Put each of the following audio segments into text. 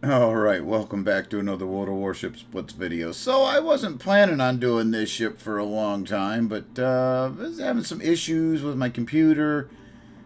Alright, welcome back to another World of Warships Blitz video. So I wasn't planning on doing this ship for a long time, but I was having some issues with my computer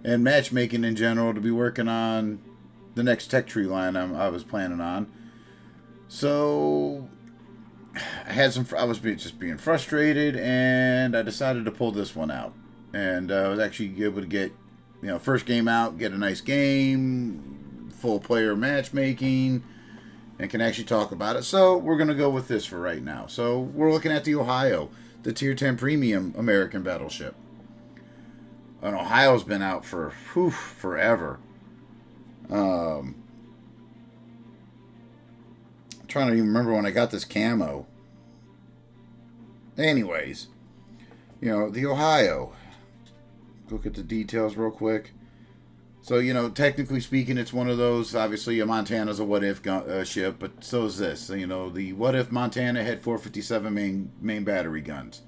and matchmaking in general to be working on the next tech tree line I was planning on. So I was just being frustrated, and I decided to pull this one out. And I was actually able to get, first game out, get a nice game, full player matchmaking, and can actually talk about it. So we're going to go with this for right now. So we're looking at the Ohio, the Tier 10 Premium American Battleship. And Ohio's been out for forever. I'm trying to even remember when I got this camo. Anyways, the Ohio. Look at the details real quick. So, technically speaking, it's one of those. Obviously, Montana's a what-if ship, but so is this. The what-if Montana had 457 main battery guns.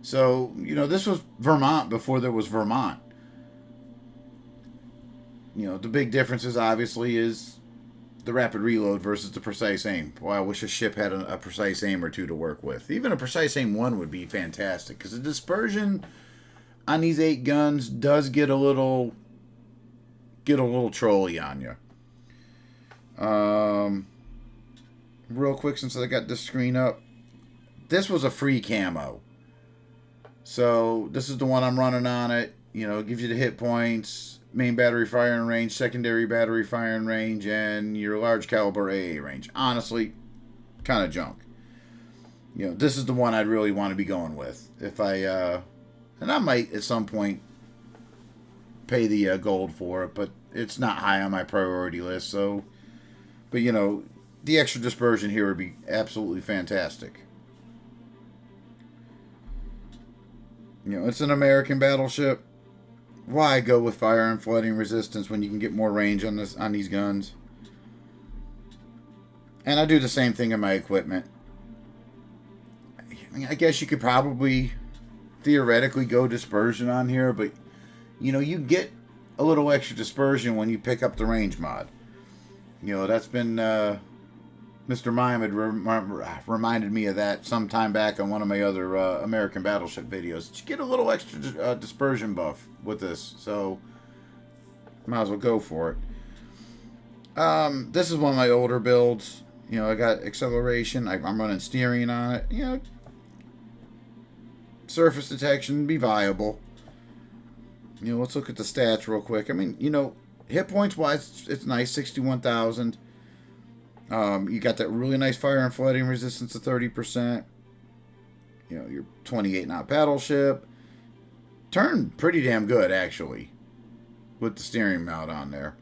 So, this was Vermont before there was Vermont. The big differences, obviously, is the rapid reload versus the precise aim. Well, I wish a ship had a precise aim or two to work with. Even a precise aim 1 would be fantastic, because the dispersion on these 8 guns does get a little trolly on you. Real quick, since I got this screen up, this was a free camo. So this is the one I'm running on it. It gives you the hit points, main battery firing range, secondary battery firing range, and your large caliber AA range. Honestly, kind of junk. This is the one I'd really want to be going with. And I might at some point pay the gold for it, but it's not high on my priority list. So, but the extra dispersion here would be absolutely fantastic. It's an American battleship. Why go with fire and flooding resistance when you can get more range on these guns? And I do the same thing in my equipment. I guess you could probably theoretically go dispersion on here, but you get a little extra dispersion when you pick up the range mod. That's been Mr. Mime had reminded me of that some time back on one of my other American Battleship videos. You get a little extra dispersion buff with this, so might as well go for it. This is one of my older builds. I got acceleration. I'm running steering on it. Surface detection be viable. Let's look at the stats real quick. I mean, hit points wise, it's nice, 61,000. You got that really nice fire and flooding resistance of 30%. Your 28 knot battleship. Turned pretty damn good, actually, with the steering mount on there.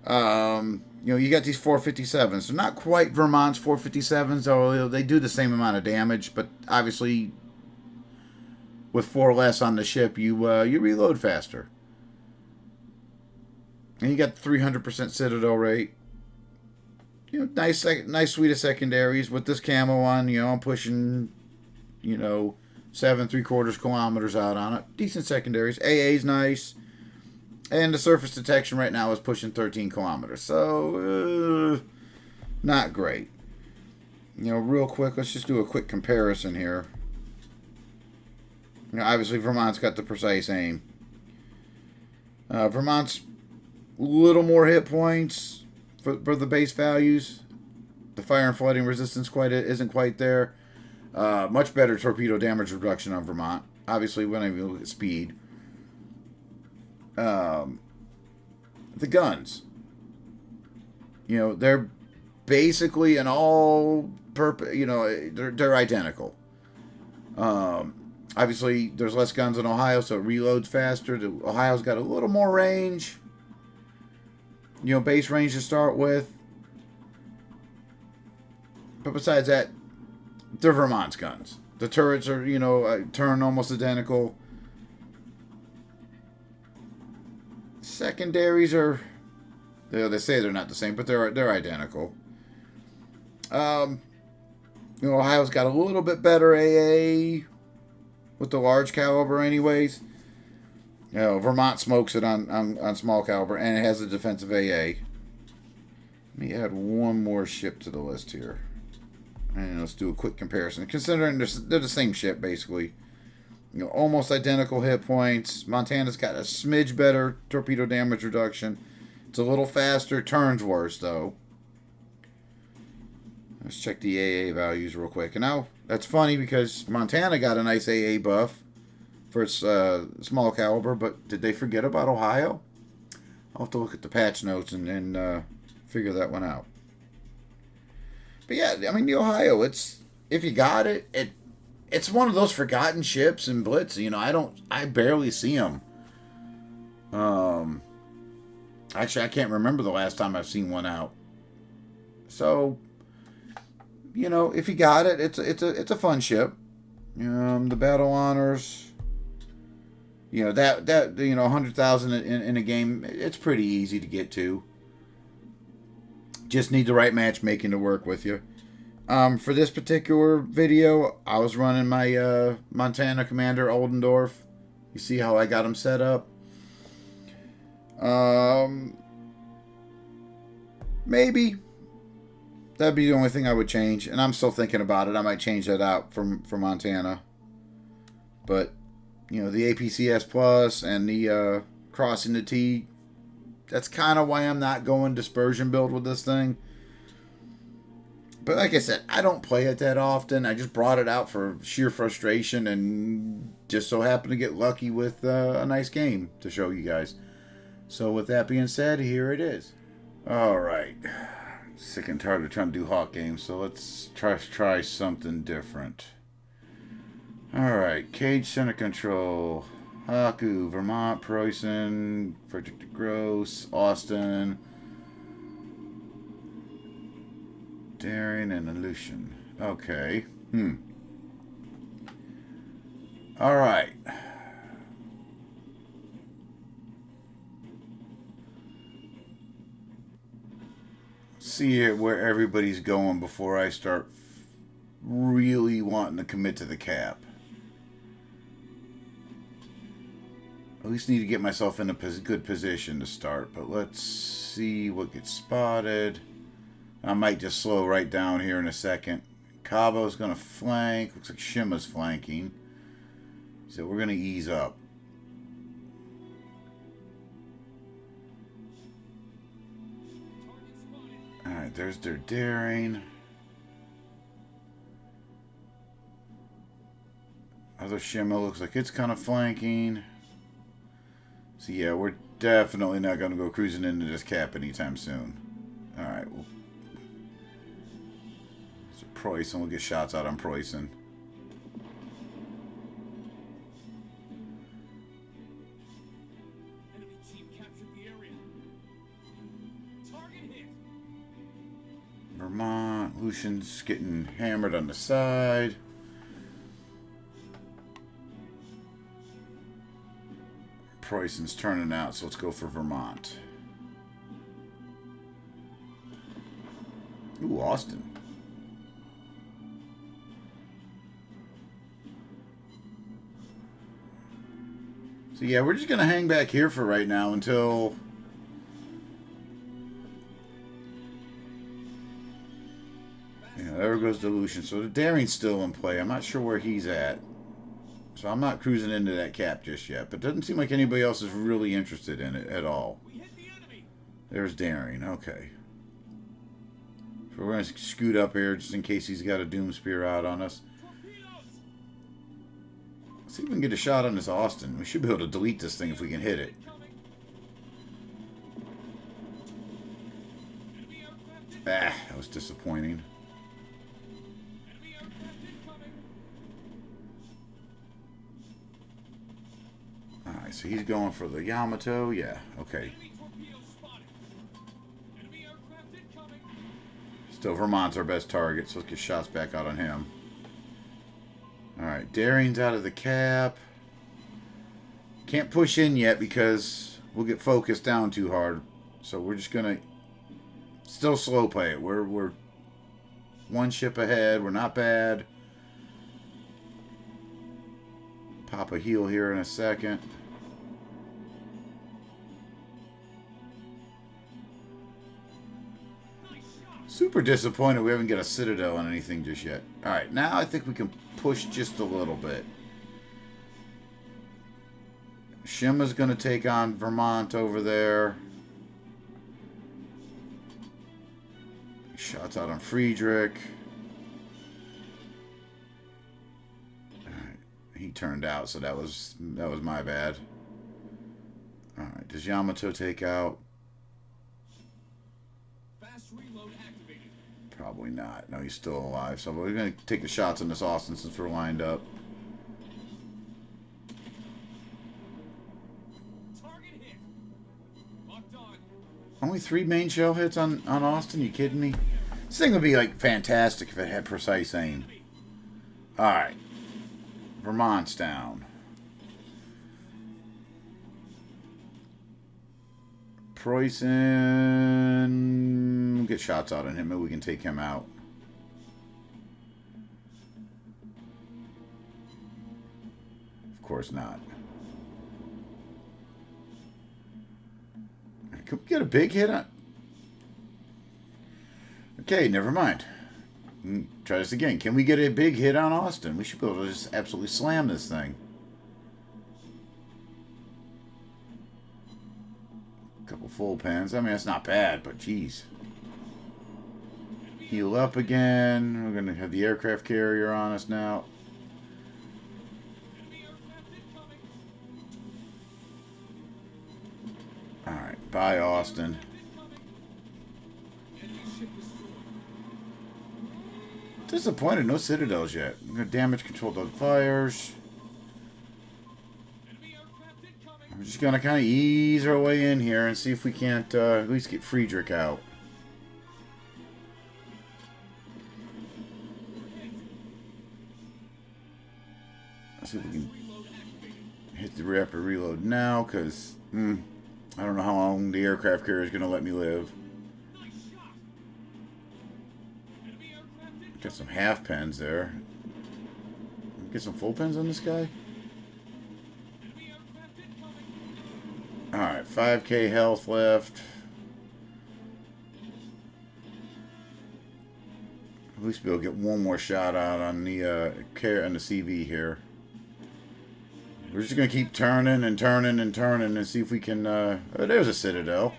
You got these 457s. They're not quite Vermont's 457s, although they do the same amount of damage, but obviously with 4 less on the ship, you reload faster. And you got 300% Citadel rate. Nice suite of secondaries. With this camo on, I'm pushing, 7 3/4 kilometers out on it. Decent secondaries. AA's nice. And the surface detection right now is pushing 13 kilometers. So, not great. Real quick, let's just do a quick comparison here. Obviously, Vermont's got the precise aim. Vermont's a little more hit points for the base values. The fire and flooding resistance isn't quite there. Much better torpedo damage reduction on Vermont. Obviously, when I look at speed. The guns. They're basically an all-purpose. They're identical. Obviously, there's less guns in Ohio, so it reloads faster. Ohio's got a little more range. Base range to start with. But besides that, they're Vermont's guns. The turrets are, turn almost identical. Secondaries are, they say they're not the same, but they're identical. Ohio's got a little bit better AA with the large caliber anyways. Vermont smokes it on small caliber, and it has a defensive AA. Let me add one more ship to the list here. And let's do a quick comparison. Considering they're the same ship, basically. You know, almost identical hit points. Montana's got a smidge better torpedo damage reduction. It's a little faster. Turns worse, though. Let's check the AA values real quick. And now, that's funny because Montana got a nice AA buff for its small caliber, but did they forget about Ohio? I'll have to look at the patch notes and figure that one out. But yeah, I mean, the Ohio, if you got it, it's one of those forgotten ships in Blitz. You know, I barely see them. Actually, I can't remember the last time I've seen one out. So, you know, if you got it, it's a fun ship. The battle honors, you know, that 100,000 in a game, it's pretty easy to get to. Just need the right matchmaking to work with you. For this particular video, I was running my Montana Commander Oldendorf. You see how I got him set up? Maybe that'd be the only thing I would change, and I'm still thinking about it. I might change that out for Montana. But you know, the APCS Plus and the Crossing the T, that's kind of why I'm not going dispersion build with this thing. But like I said, I don't play it that often. I just brought it out for sheer frustration and just so happened to get lucky with a nice game to show you guys. So with that being said, here it is. Alright. Sick and tired of trying to do hawk games, so let's try something different. Alright, Cage Center Control. Haku, Vermont, Preußen, Frederick the Gross, Austin, Daring, and Aleutian. Okay. Alright. See where everybody's going before I start really wanting to commit to the cap. At least need to get myself in a good position to start. But let's see what gets spotted. I might just slow right down here in a second. Cabo's going to flank. Looks like Shima's flanking. So we're going to ease up. Alright, there's their Daring. Other Shima looks like it's kind of flanking. So yeah, we're definitely not going to go cruising into this cap anytime soon. Alright, well, so Preußen, we'll get shots out on Preußen. Enemy team captured the area. Target hit. Vermont, Lucian's getting hammered on the side. Preußen's turning out, so let's go for Vermont. Ooh, Austin. So yeah, we're just going to hang back here for right now until... Yeah, there goes Delusion. So the Daring's still in play. I'm not sure where he's at. So I'm not cruising into that cap just yet. But it doesn't seem like anybody else is really interested in it at all. There's Daring. Okay. So we're going to scoot up here just in case he's got a Doom Spear out on us. Let's see if we can get a shot on this Austin. We should be able to delete this thing if we can hit it. Ah, that was disappointing. Alright, so he's going for the Yamato. Yeah, okay. Still, Vermont's our best target, so let's get shots back out on him. Alright, Daring's out of the cap. Can't push in yet because we'll get focused down too hard. So we're just going to still slow play it. We're one ship ahead. We're not bad. Pop a heal here in a second. Super disappointed we haven't got a citadel on anything just yet. Alright, now I think we can push just a little bit. Shima's going to take on Vermont over there. Shots out on Friedrich. Alright, he turned out, so that was my bad. Alright, does Yamato take out? Fast reload activated. Probably not. No, he's still alive. So we're going to take the shots on this Austin since we're lined up. Target hit. Locked on. Only 3 main shell hits on Austin? You kidding me? This thing would be like fantastic if it had precise aim. Alright. Vermont's down. Preußen. We'll get shots out on him. Maybe we can take him out. Of course not. Can we get a big hit on? Okay, never mind. Try this again. Can we get a big hit on Austin? We should be able to just absolutely slam this thing. A couple full pens. I mean, that's not bad, but geez. Heal up again. We're going to have the aircraft carrier on us now. Alright, bye, Austin. Disappointed, no citadels yet. We're going to damage control the fires. We're just going to kind of ease our way in here and see if we can't at least get Friedrich out. Let's see if we can hit the rapid reload now, because I don't know how long the aircraft carrier is going to let me live. Got some half pens there. Get some full pens on this guy. Alright, 5k health left. At least we'll get one more shot out on the CV here. We're just gonna keep turning and turning and turning and see if we can. Oh, there's a citadel.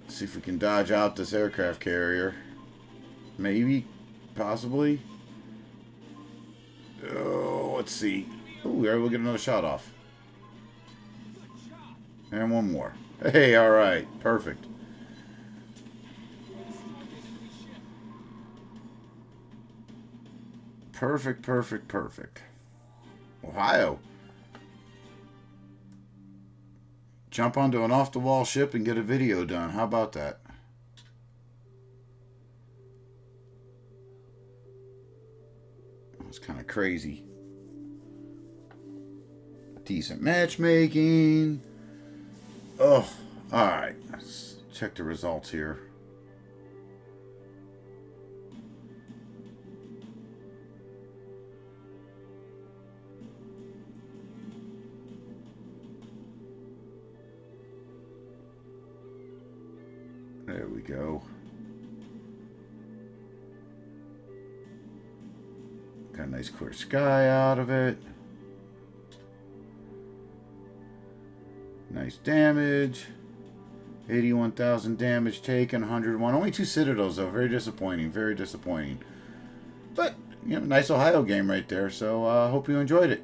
See if we can dodge out this aircraft carrier. Maybe, possibly. Oh, let's see. Oh, we'll get another shot off. And one more. Hey, all right, perfect. Perfect, perfect, perfect. Ohio. Jump onto an off-the-wall ship and get a video done. How about that? That's kind of crazy. Decent matchmaking. Oh, alright. Let's check the results here. There we go. Got a nice clear sky out of it. Nice damage. 81,000 damage taken, 101. Only 2 citadels though. Very disappointing. Very disappointing. But, you know, nice Ohio game right there. So, hope you enjoyed it.